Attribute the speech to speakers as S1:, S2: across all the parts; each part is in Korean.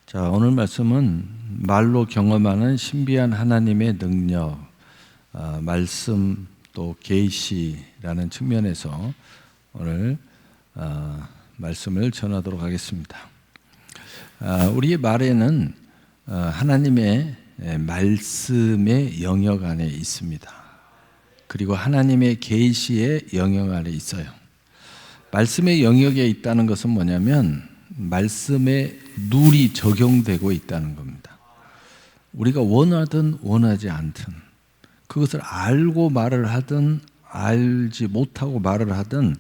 S1: 자, 오늘 말씀은 말로 경험하는 신비한 하나님의 능력, 말씀 또 계시라는 측면에서 오늘 말씀을 전하도록 하겠습니다. 우리의 말에는 하나님의 말씀의 영역 안에 있습니다. 그리고 하나님의 계시의 영역 안에 있어요. 말씀의 영역에 있다는 것은 뭐냐면 말씀에 룰이 적용되고 있다는 겁니다. 우리가 원하든 원하지 않든 그것을 알고 말을 하든 알지 못하고 말을 하든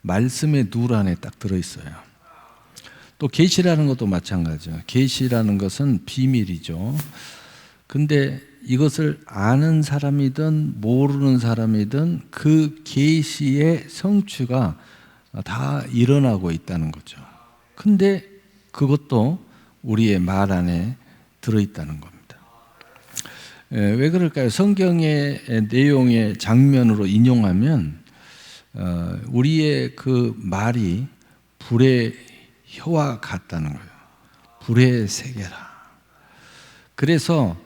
S1: 말씀의 룰 안에 딱 들어있어요. 또 계시라는 것도 마찬가지죠. 계시라는 것은 비밀이죠. 근데 이것을 아는 사람이든 모르는 사람이든 그 계시의 성취가 다 일어나고 있다는 거죠. 근데 그것도 우리의 말 안에 들어있다는 겁니다. 왜 그럴까요? 성경의 내용의 장면으로 인용하면 우리의 그 말이 불의 혀와 같다는 거예요. 불의 세계라. 그래서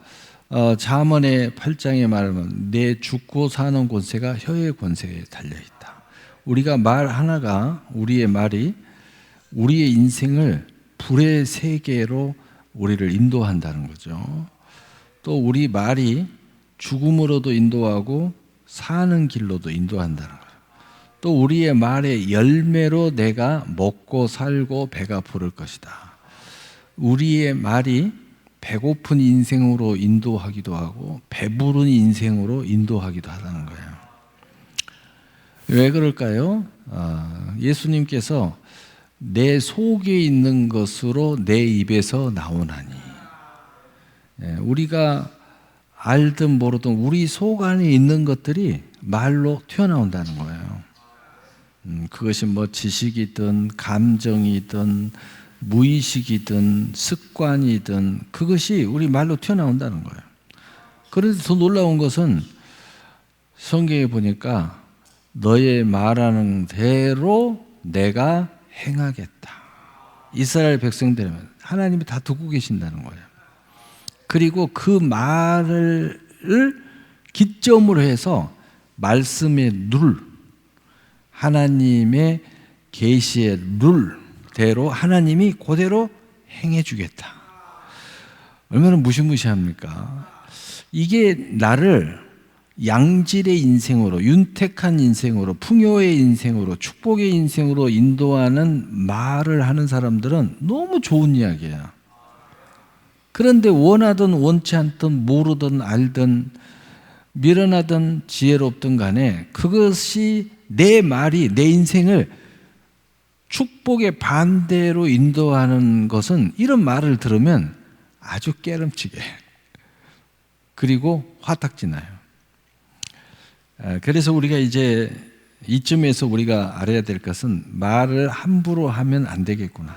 S1: 잠언의 8장에 말하면 내 죽고 사는 권세가 혀의 권세에 달려있다. 우리가 말 하나가, 우리의 말이 우리의 인생을 불의 세계로 우리를 인도한다는 거죠. 또 우리 말이 죽음으로도 인도하고 사는 길로도 인도한다는 거예요. 또 우리의 말의 열매로 내가 먹고 살고 배가 부를 것이다. 우리의 말이 배고픈 인생으로 인도하기도 하고 배부른 인생으로 인도하기도 하다는 거예요. 왜 그럴까요? 예수님께서 내 속에 있는 것으로 내 입에서 나오나니. 우리가 알든 모르든 우리 속 안에 있는 것들이 말로 튀어나온다는 거예요. 그것이 뭐 지식이든 감정이든 무의식이든 습관이든 그것이 우리 말로 튀어나온다는 거예요. 그런데 더 놀라운 것은 성경에 보니까 너의 말하는 대로 내가 행하겠다. 이스라엘 백성들은 하나님이 다 듣고 계신다는 거예요. 그리고 그 말을 기점으로 해서 말씀의 룰, 하나님의 계시의 룰대로 하나님이 그대로 행해 주겠다. 얼마나 무시무시합니까? 이게 나를 양질의 인생으로, 윤택한 인생으로, 풍요의 인생으로, 축복의 인생으로 인도하는 말을 하는 사람들은 너무 좋은 이야기야. 그런데 원하든 원치 않든 모르든 알든 미련하든 지혜롭든 간에 그것이 내 말이 내 인생을 축복의 반대로 인도하는 것은 이런 말을 들으면 아주 깨름치게 그리고 화딱지 나요. 그래서 우리가 이제 이쯤에서 우리가 알아야 될 것은 말을 함부로 하면 안 되겠구나.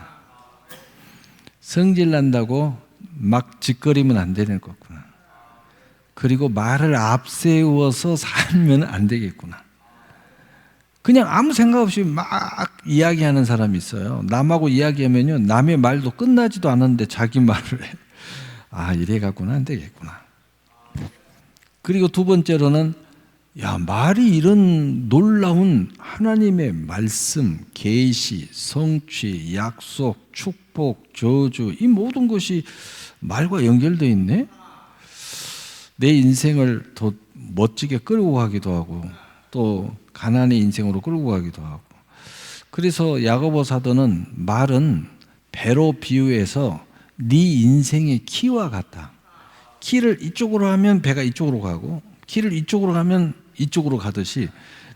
S1: 성질 난다고 막 짓거리면 안 되는 거구나. 그리고 말을 앞세워서 살면 안 되겠구나. 그냥 아무 생각 없이 막 이야기하는 사람이 있어요. 남하고 이야기하면요, 남의 말도 끝나지도 않았는데 자기 말을 해. 이래 갖고는 안 되겠구나. 그리고 두 번째로는 말이 이런 놀라운 하나님의 말씀, 계시, 성취, 약속, 축복, 저주 이 모든 것이 말과 연결되어 있네? 내 인생을 더 멋지게 끌고 가기도 하고 또 가난의 인생으로 끌고 가기도 하고. 그래서 야고보 사도는 말은 배로 비유해서 네 인생의 키와 같다. 키를 이쪽으로 하면 배가 이쪽으로 가고 키를 이쪽으로 하면 이쪽으로 가듯이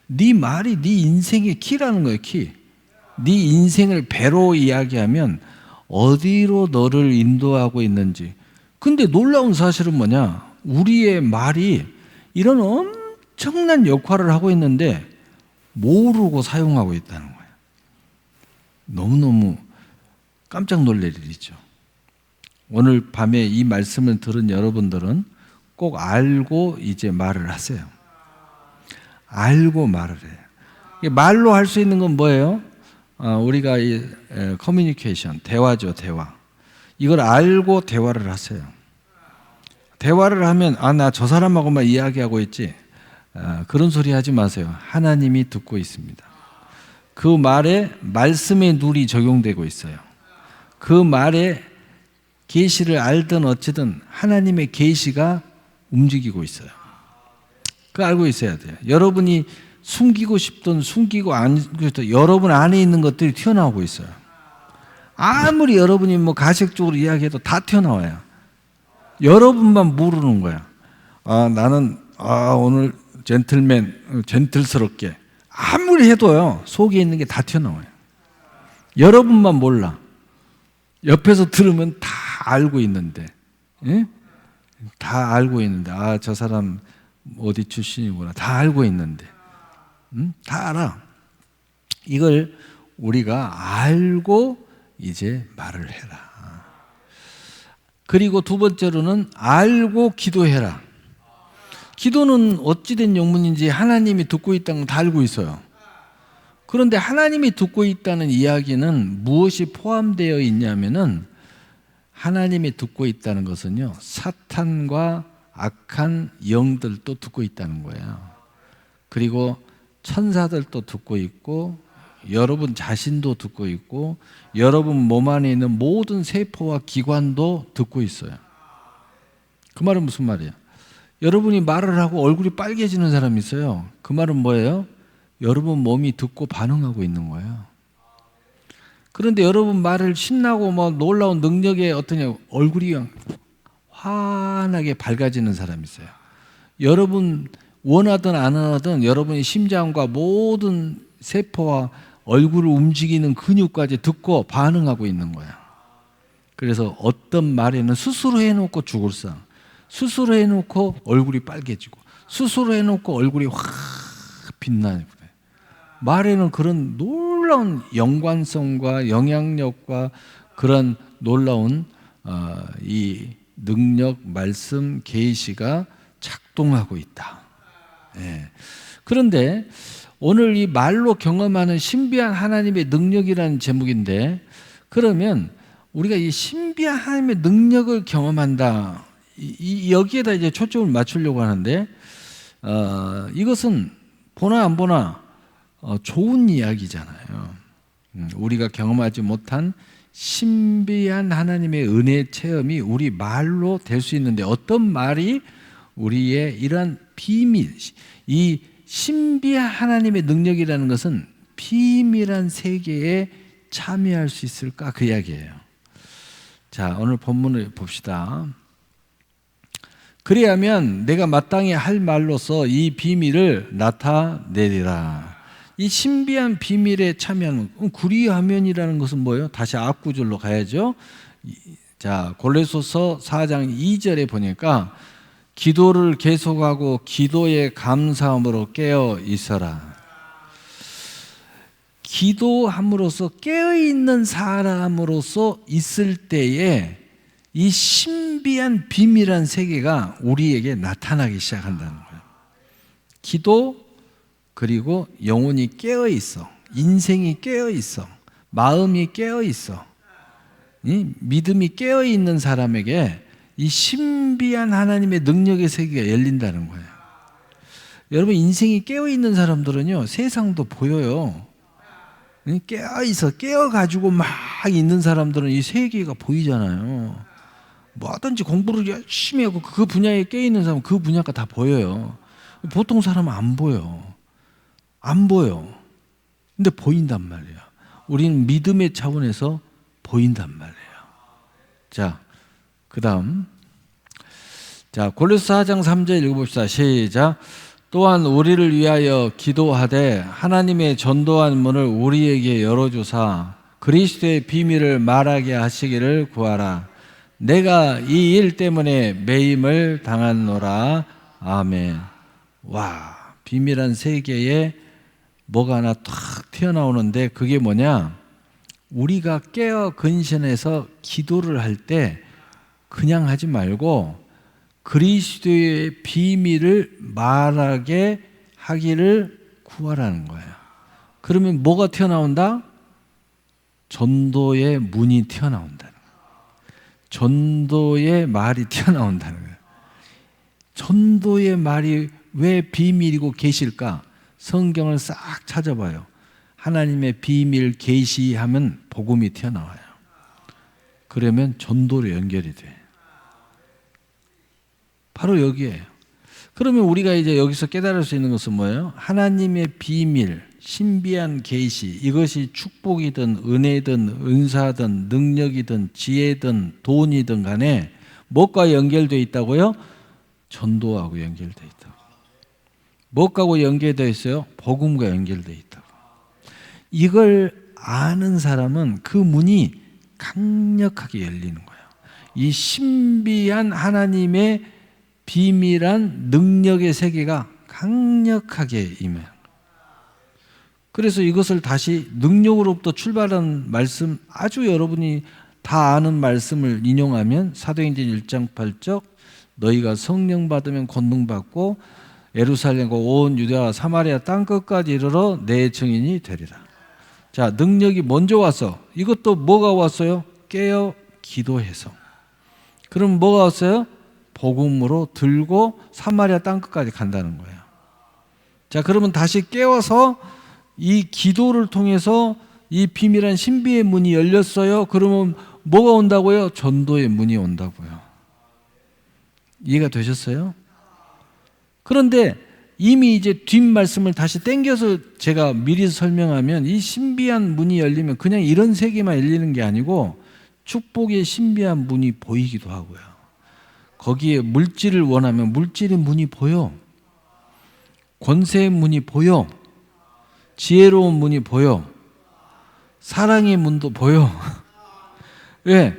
S1: 네 말이 네 인생의 키라는 거예요. 키. 네 인생을 배로 이야기하면 어디로 너를 인도하고 있는지. 근데 놀라운 사실은 뭐냐? 우리의 말이 이런 엄청난 역할을 하고 있는데 모르고 사용하고 있다는 거예요. 너무너무 깜짝 놀랄 일이죠. 오늘 밤에 이 말씀을 들은 여러분들은 꼭 알고 이제 말을 하세요. 알고 말을 해요. 말로 할 수 있는 건 뭐예요? 우리가 이 커뮤니케이션, 대화죠, 대화. 이걸 알고 대화를 하세요. 대화를 하면 나 저 사람하고만 이야기하고 있지, 그런 소리 하지 마세요. 하나님이 듣고 있습니다. 그 말에 말씀의 룰이 적용되고 있어요. 그 말에 계시를 알든 어찌든 하나님의 계시가 움직이고 있어요. 그거 알고 있어야 돼요. 여러분이 숨기고 싶든 숨기고 안 싶든 여러분 안에 있는 것들이 튀어나오고 있어요. 아무리 여러분이 뭐 가식적으로 이야기해도 다 튀어나와요. 여러분만 모르는 거야. 나는 오늘 젠틀스럽게 아무리 해도요 속에 있는 게 다 튀어나와요. 여러분만 몰라. 옆에서 들으면 다 알고 있는데, 예? 다 알고 있는데, 저 사람 어디 출신이구나. 다 알고 있는데, 다 알아. 이걸 우리가 알고 이제 말을 해라. 그리고 두 번째로는 알고 기도해라. 기도는 어찌된 영문인지 하나님이 듣고 있다는 건 다 알고 있어요. 그런데 하나님이 듣고 있다는 이야기는 무엇이 포함되어 있냐면은, 하나님이 듣고 있다는 것은요, 사탄과 악한 영들도 듣고 있다는 거예요. 그리고 천사들도 듣고 있고, 여러분 자신도 듣고 있고, 여러분 몸 안에 있는 모든 세포와 기관도 듣고 있어요. 그 말은 무슨 말이에요? 여러분이 말을 하고 얼굴이 빨개지는 사람이 있어요. 그 말은 뭐예요? 여러분 몸이 듣고 반응하고 있는 거예요. 그런데 여러분 말을 신나고 뭐 놀라운 능력에 어떠냐, 얼굴이 환하게 밝아지는 사람이 있어요. 여러분 원하든 안 원하든 여러분의 심장과 모든 세포와 얼굴을 움직이는 근육까지 듣고 반응하고 있는 거야. 그래서 어떤 말에는 스스로 해놓고 죽을 상, 스스로 해놓고 얼굴이 빨개지고, 스스로 해놓고 얼굴이 확 빛나는 거예요. 말에는 그런 놀라운 연관성과 영향력과 그런 놀라운 이 능력, 말씀, 계시가 작동하고 있다. 예. 그런데 오늘 이 말로 경험하는 신비한 하나님의 능력이라는 제목인데, 그러면 우리가 이 신비한 하나님의 능력을 경험한다, 여기에다 이제 초점을 맞추려고 하는데, 이것은 보나 안 보나 좋은 이야기잖아요. 우리가 경험하지 못한 신비한 하나님의 은혜 체험이 우리 말로 될 수 있는데, 어떤 말이 우리의 이러한 비밀, 이 신비한 하나님의 능력이라는 것은 비밀한 세계에 참여할 수 있을까, 그 이야기예요. 자, 오늘 본문을 봅시다. 그리하면 내가 마땅히 할 말로서 이 비밀을 나타내리라. 이 신비한 비밀에 참여하는, 그리하면이라는 것은 뭐예요? 다시 앞구절로 가야죠. 자, 골로새서 4장 2절에 보니까 기도를 계속하고 기도의 감사함으로 깨어 있어라. 기도함으로써 깨어있는 사람으로서 있을 때에 이 신비한 비밀한 세계가 우리에게 나타나기 시작한다는 거예요. 기도, 그리고 영혼이 깨어있어, 인생이 깨어있어, 마음이 깨어있어, 믿음이 깨어있는 사람에게 이 신비한 하나님의 능력의 세계가 열린다는 거예요. 여러분, 인생이 깨어있는 사람들은요, 세상도 보여요. 깨어있어, 깨어가지고 막 있는 사람들은 이 세계가 보이잖아요. 뭐든지 공부를 열심히 하고 그 분야에 깨어있는 사람은 그 분야가 다 보여요. 보통 사람은 안 보여. 안 보여. 근데 보인단 말이야. 우리는 믿음의 차원에서 보인단 말이에요. 자, 그 다음. 자, 골로새 4장 3절 읽어봅시다. 시작. 또한 우리를 위하여 기도하되 하나님의 전도한 문을 우리에게 열어주사 그리스도의 비밀을 말하게 하시기를 구하라. 내가 이 일 때문에 매임을 당하노라. 아멘. 와, 비밀한 세계에 뭐가 하나 탁 튀어나오는데, 그게 뭐냐? 우리가 깨어 근신해서 기도를 할 때 그냥 하지 말고 그리스도의 비밀을 말하게 하기를 구하라는 거예요. 그러면 뭐가 튀어나온다? 전도의 문이 튀어나온다는 거예요. 전도의 말이 튀어나온다는 거예요. 전도의 말이 왜 비밀이고 계실까? 성경을 싹 찾아봐요. 하나님의 비밀 계시하면 복음이 튀어나와요. 그러면 전도로 연결이 돼. 바로 여기에요. 그러면 우리가 이제 여기서 깨달을 수 있는 것은 뭐예요? 하나님의 비밀, 신비한 계시, 이것이 축복이든 은혜든 은사든 능력이든 지혜든 돈이든 간에 무엇과 연결되어 있다고요? 전도하고 연결되어 있다고. 무엇하고 연결되어 있어요? 복음과 연결되어 있다고. 이걸 아는 사람은 그 문이 강력하게 열리는 거예요. 이 신비한 하나님의 비밀한 능력의 세계가 강력하게 임해요. 그래서 이것을 다시 능력으로부터 출발한 말씀, 아주 여러분이 다 아는 말씀을 인용하면 사도행전 1장 8절 너희가 성령 받으면 권능 받고 예루살렘과 온 유대와 사마리아 땅끝까지 이르러 내 증인이 되리라. 자, 능력이 먼저 왔어. 이것도 뭐가 왔어요? 깨어 기도해서. 그럼 뭐가 왔어요? 복음으로 들고 사마리아 땅끝까지 간다는 거예요. 자, 그러면 다시 깨워서 이 기도를 통해서 이 비밀한 신비의 문이 열렸어요. 그러면 뭐가 온다고요? 전도의 문이 온다고요. 이해가 되셨어요? 그런데 이미 이제 뒷말씀을 다시 땡겨서 제가 미리 설명하면 이 신비한 문이 열리면 그냥 이런 세계만 열리는 게 아니고 축복의 신비한 문이 보이기도 하고요. 거기에 물질을 원하면 물질의 문이 보여. 권세의 문이 보여. 지혜로운 문이 보여. 사랑의 문도 보여. 왜?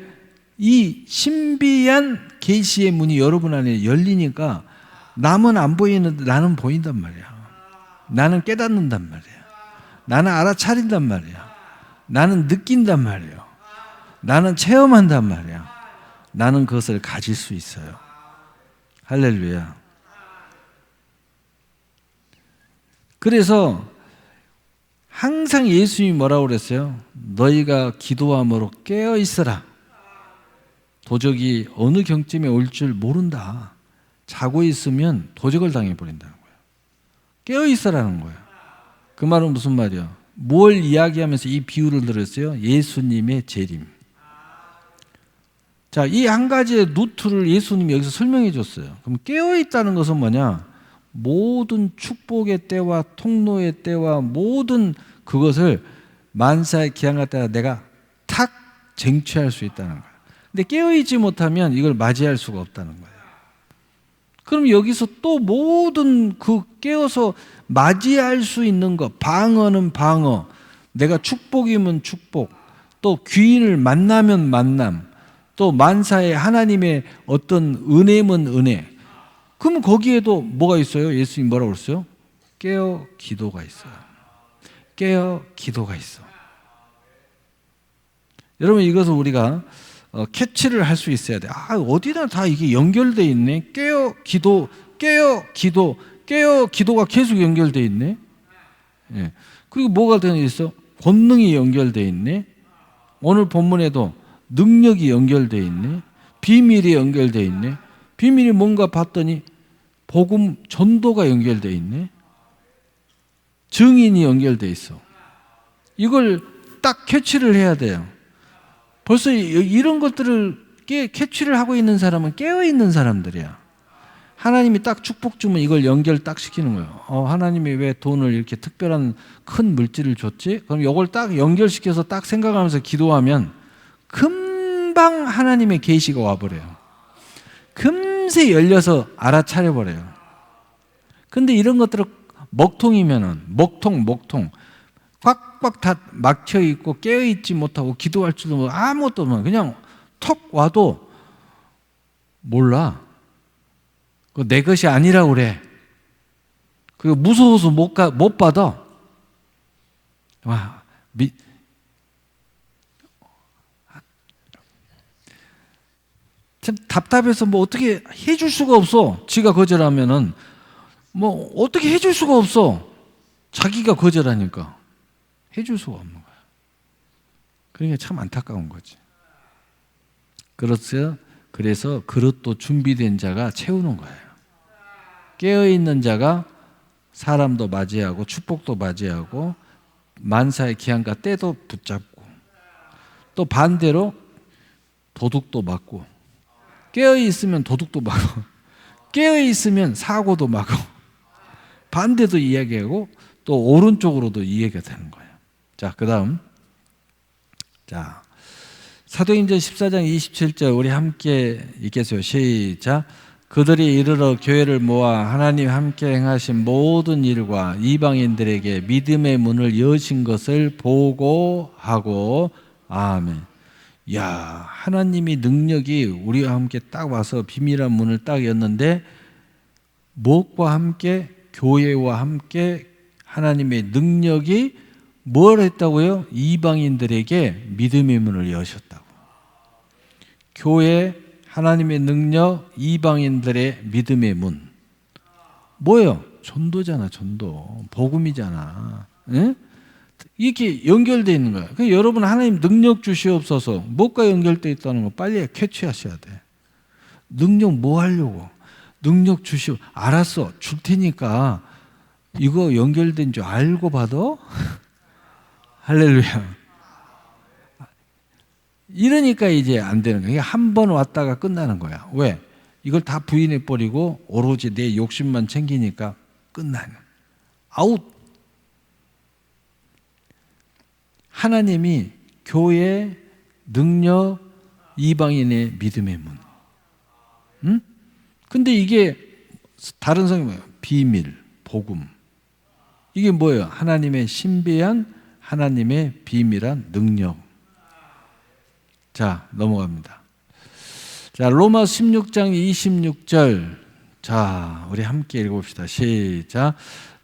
S1: 이 신비한 계시의 문이 여러분 안에 열리니까 남은 안 보이는데 나는 보인단 말이야. 나는 깨닫는단 말이야. 나는 알아차린단 말이야. 나는 느낀단 말이야. 나는 체험한단 말이야. 나는 그것을 가질 수 있어요. 할렐루야. 그래서 항상 예수님이 뭐라고 그랬어요? 너희가 기도함으로 깨어 있어라. 도적이 어느 경쯤에 올 줄 모른다. 자고 있으면 도적을 당해버린다는 거예요. 깨어 있어라는 거예요. 그 말은 무슨 말이야? 뭘 이야기하면서 이 비유를 들었어요? 예수님의 재림. 자, 이 한 가지의 루트를 예수님이 여기서 설명해 줬어요. 그럼 깨어 있다는 것은 뭐냐? 모든 축복의 때와 통로의 때와 모든 그것을 만사의 기한과 때와 내가 탁 쟁취할 수 있다는 거예요. 근데 깨어있지 못하면 이걸 맞이할 수가 없다는 거예요. 그럼 여기서 또 모든 그 깨어서 맞이할 수 있는 것, 방어는 방어, 내가 축복이면 축복, 또 귀인을 만나면 만남, 또 만사의 하나님의 어떤 은혜면 은혜. 그럼 거기에도 뭐가 있어요? 예수님 뭐라고 그랬어요? 깨어 기도가 있어요. 깨어 기도가 있어. 여러분 이것을 우리가 캐치를 할 수 있어야 돼. 아, 어디나 다 이게 연결돼 있네. 깨어 기도, 깨어 기도, 깨어 기도가 계속 연결돼 있네. 예. 그리고 뭐가 되어 있어? 권능이 연결돼 있네. 오늘 본문에도 능력이 연결돼 있네. 비밀이 연결돼 있네. 비밀이 뭔가 봤더니 복음 전도가 연결돼 있네. 증인이 연결돼 있어. 이걸 딱 캐치를 해야 돼요. 벌써 이런 것들을 캐치를 하고 있는 사람은 깨어있는 사람들이야. 하나님이 딱 축복 주면 이걸 연결 딱 시키는 거예요. 하나님이 왜 돈을 이렇게 특별한 큰 물질을 줬지? 그럼 이걸 딱 연결시켜서 딱 생각하면서 기도하면 금방 하나님의 계시가 와버려요. 금세 열려서 알아차려버려요. 근데 이런 것들을 먹통이면은 먹통 꽉꽉 다 막혀있고 깨어있지 못하고 기도할 줄도 모르고 아무것도 없는 그냥 턱 와도 몰라. 내 것이 아니라고 그래. 그리고 무서워서 못 받아. 와, 참 답답해서 뭐 어떻게 해줄 수가 없어. 지가 거절하면은 뭐 어떻게 해줄 수가 없어. 자기가 거절하니까 해줄 수가 없는 거야. 그러니까 참 안타까운 거지. 그래서 그릇도 준비된 자가 채우는 거예요. 깨어있는 자가 사람도 맞이하고 축복도 맞이하고 만사의 기한과 때도 붙잡고, 또 반대로 도둑도 맞고, 깨어있으면 도둑도 맞고, 깨어있으면 사고도 맞고, 반대도 이야기하고 또 오른쪽으로도 이야기가 되는 거예요. 자, 그 다음, 자, 사도행전 14장 27절 우리 함께 읽겠어요. 시작. 그들이 이르러 교회를 모아 하나님 함께 행하신 모든 일과 이방인들에게 믿음의 문을 여신 것을 보고하고. 아멘. 야, 하나님이 능력이 우리와 함께 딱 와서 비밀한 문을 딱 였는데, 무엇과 함께? 교회와 함께 하나님의 능력이 뭘 했다고요? 이방인들에게 믿음의 문을 여셨다고. 교회, 하나님의 능력, 이방인들의 믿음의 문. 뭐예요? 전도잖아, 전도. 복음이잖아. 응? 이렇게 연결되어 있는 거야. 그러니까 여러분, 하나님 능력 주시옵소서. 무엇과 연결되어 있다는 거 빨리 캐치하셔야 돼. 능력 뭐 하려고? 능력 주시오. 알았어, 줄 테니까 이거 연결된 줄 알고 받아? 할렐루야. 이러니까 이제 안 되는 거야. 한 번 왔다가 끝나는 거야. 왜? 이걸 다 부인해 버리고 오로지 내 욕심만 챙기니까 끝나는. 아웃. 하나님이 교회, 능력, 이방인의 믿음의 문. 응? 근데 이게 다른 성경이 뭐예요? 비밀, 복음. 이게 뭐예요? 하나님의 신비한, 하나님의 비밀한 능력. 자, 넘어갑니다. 자, 로마 16장 26절. 자, 우리 함께 읽어봅시다. 시작.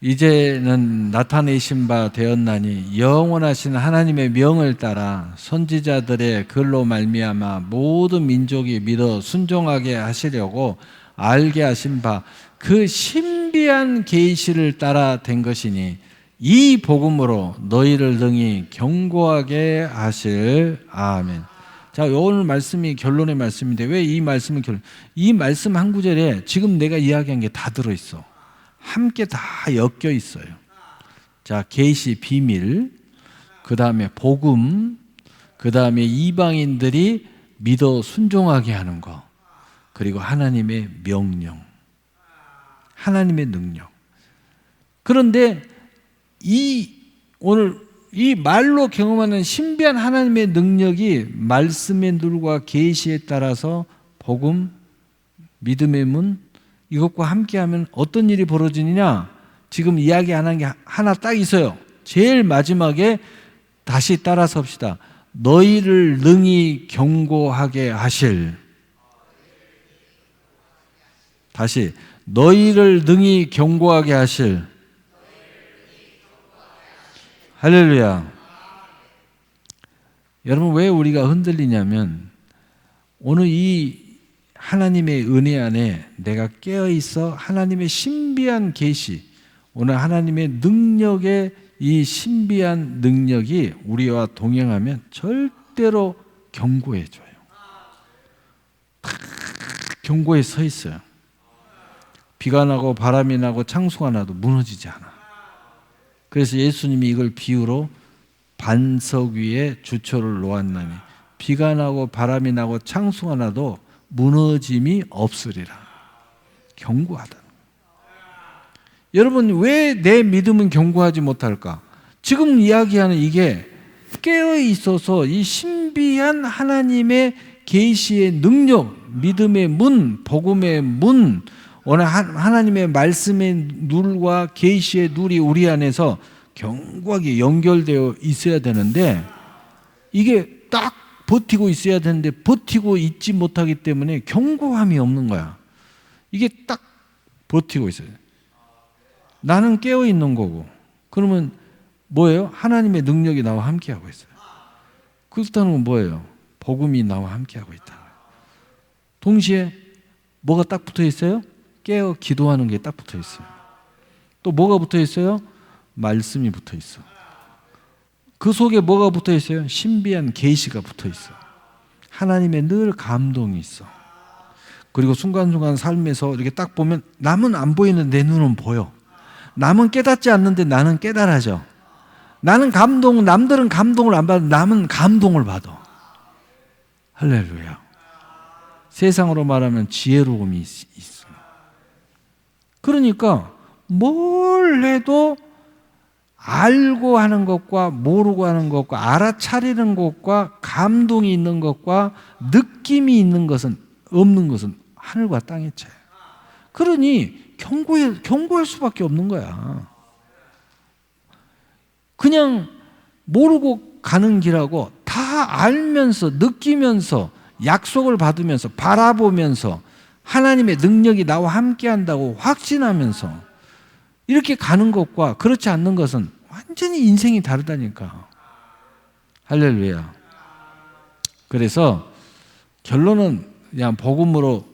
S1: 이제는 나타내신 바 되었나니 영원하신 하나님의 명을 따라 선지자들의 글로 말미암아 모든 민족이 믿어 순종하게 하시려고 알게 하신 바 그 신비한 계시를 따라 된 것이니 이 복음으로 너희를 능히 견고하게 하실. 아멘. 자, 오늘 말씀이 결론의 말씀인데 왜 이 말씀은 결론? 이 말씀 한 구절에 지금 내가 이야기한 게 다 들어있어. 함께 다 엮여 있어요. 자, 계시 비밀, 그 다음에 복음, 그 다음에 이방인들이 믿어 순종하게 하는 거, 그리고 하나님의 명령, 하나님의 능력. 그런데 오늘 이 말로 경험하는 신비한 하나님의 능력이 말씀의 눈과 계시에 따라서 복음, 믿음의 문, 이것과 함께하면 어떤 일이 벌어지느냐? 지금 이야기 안 한 게 하나 딱 있어요. 제일 마지막에 다시 따라서 합시다. 너희를 능히 견고하게 하실. 다시 너희를 능히 견고하게 하실. 할렐루야. 여러분, 왜 우리가 흔들리냐면 오늘 이 하나님의 은혜 안에 내가 깨어있어 하나님의 신비한 계시, 오늘 하나님의 능력의 이 신비한 능력이 우리와 동행하면 절대로 견고해져요. 견고해 서 있어요. 비가 나고 바람이 나고 창수가 나도 무너지지 않아. 그래서 예수님이 이걸 비유로 반석 위에 주초를 놓았나니 비가 나고 바람이 나고 창수가 나도 무너짐이 없으리라. 견고하다. 여러분, 왜 내 믿음은 견고하지 못할까? 지금 이야기하는 이게 깨어 있어서 이 신비한 하나님의 계시의 능력, 믿음의 문, 복음의 문, 오늘 하나님의 말씀의 눈과 계시의 눈이 우리 안에서 견고하게 연결되어 있어야 되는데 이게 딱 버티고 있어야 되는데 버티고 있지 못하기 때문에 견고함이 없는 거야. 이게 딱 버티고 있어요. 나는 깨어 있는 거고, 그러면 뭐예요? 하나님의 능력이 나와 함께하고 있어요. 그렇다는 건 뭐예요? 복음이 나와 함께하고 있다. 동시에 뭐가 딱 붙어 있어요? 깨어 기도하는 게 딱 붙어 있어요. 또 뭐가 붙어 있어요? 말씀이 붙어 있어. 그 속에 뭐가 붙어 있어요? 신비한 계시가 붙어 있어. 하나님의 늘 감동이 있어. 그리고 순간순간 삶에서 이렇게 딱 보면 남은 안 보이는데 내 눈은 보여. 남은 깨닫지 않는데 나는 깨달아져. 나는 남들은 감동을 안 받아. 남은 감동을 받아. 할렐루야. 세상으로 말하면 지혜로움이 있어. 그러니까 뭘 해도 알고 하는 것과 모르고 하는 것과 알아차리는 것과 감동이 있는 것과 느낌이 있는 것은 없는 것은 하늘과 땅의 차이야. 그러니 경고할 수밖에 없는 거야. 그냥 모르고 가는 길하고 다 알면서 느끼면서 약속을 받으면서 바라보면서 하나님의 능력이 나와 함께 한다고 확신하면서 이렇게 가는 것과 그렇지 않는 것은 완전히 인생이 다르다니까. 할렐루야. 그래서 결론은 그냥 복음으로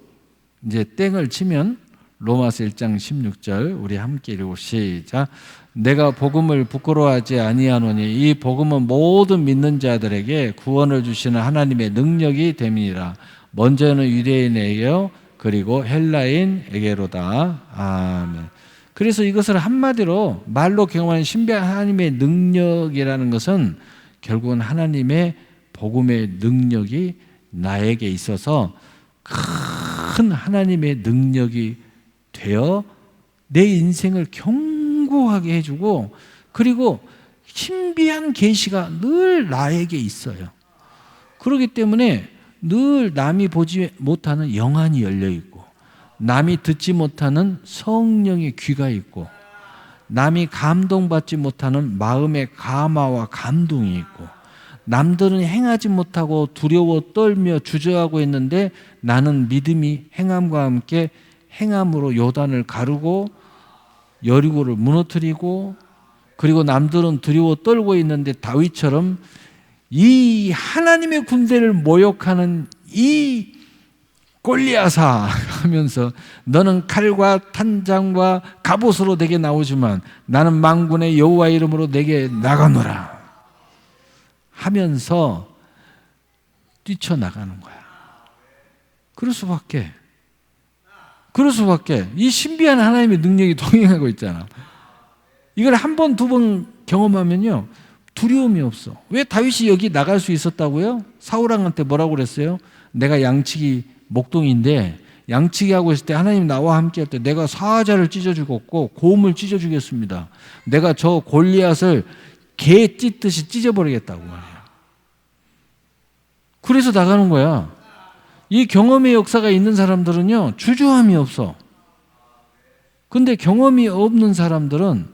S1: 이제 땡을 치면 로마서 1장 16절 우리 함께 읽고 시작. 내가 복음을 부끄러워하지 아니하노니 이 복음은 모든 믿는 자들에게 구원을 주시는 하나님의 능력이 됨이니라. 먼저는 유대인에게요 그리고 헬라인에게로다. 아멘. 그래서 이것을 한마디로 말로 경험하는 신비한 하나님의 능력이라는 것은 결국은 하나님의 복음의 능력이 나에게 있어서 큰 하나님의 능력이 되어 내 인생을 견고하게 해주고 그리고 신비한 계시가 늘 나에게 있어요. 그렇기 때문에 늘 남이 보지 못하는 영안이 열려 있고 남이 듣지 못하는 성령의 귀가 있고 남이 감동받지 못하는 마음의 감화와 감동이 있고 남들은 행하지 못하고 두려워 떨며 주저하고 있는데 나는 믿음이 행함과 함께 행함으로 요단을 가르고 여리고를 무너뜨리고 그리고 남들은 두려워 떨고 있는데 다윗처럼 이 하나님의 군대를 모욕하는 이 골리앗아 하면서 너는 칼과 탄장과 갑옷으로 내게 나오지만 나는 만군의 여호와 이름으로 내게 나가노라 하면서 뛰쳐나가는 거야. 그럴 수밖에 이 신비한 하나님의 능력이 동행하고 있잖아. 이걸 한 번, 두 번 경험하면요 두려움이 없어. 왜 다윗이 여기 나갈 수 있었다고요? 사울왕한테 뭐라고 그랬어요? 내가 양치기 목동인데 양치기 하고 있을 때 하나님 나와 함께 할 때 내가 사자를 찢어 죽었고 곰을 찢어 주겠습니다. 내가 저 골리앗을 개 찢듯이 찢어버리겠다고 말이야. 그래서 나가는 거야. 이 경험의 역사가 있는 사람들은요 주저함이 없어. 근데 경험이 없는 사람들은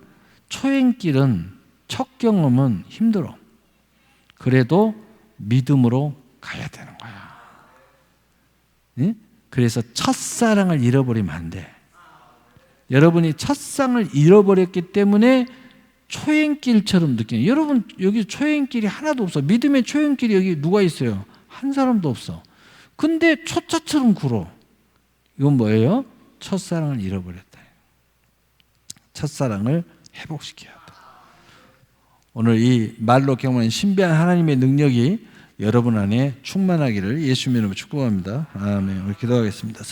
S1: 초행길은 첫 경험은 힘들어. 그래도 믿음으로 가야 되는 거야. 응? 그래서 첫사랑을 잃어버리면 안 돼. 여러분이 첫사랑을 잃어버렸기 때문에 초행길처럼 느껴요. 여러분 여기 초행길이 하나도 없어. 믿음의 초행길이 여기 누가 있어요? 한 사람도 없어. 근데 초짜처럼 굴어. 이건 뭐예요? 첫사랑을 잃어버렸다. 첫사랑을 회복시켜야 돼. 오늘 이 말로 경험하는 신비한 하나님의 능력이 여러분 안에 충만하기를 예수님의 이름으로 축복합니다. 아멘. 우리 기도하겠습니다.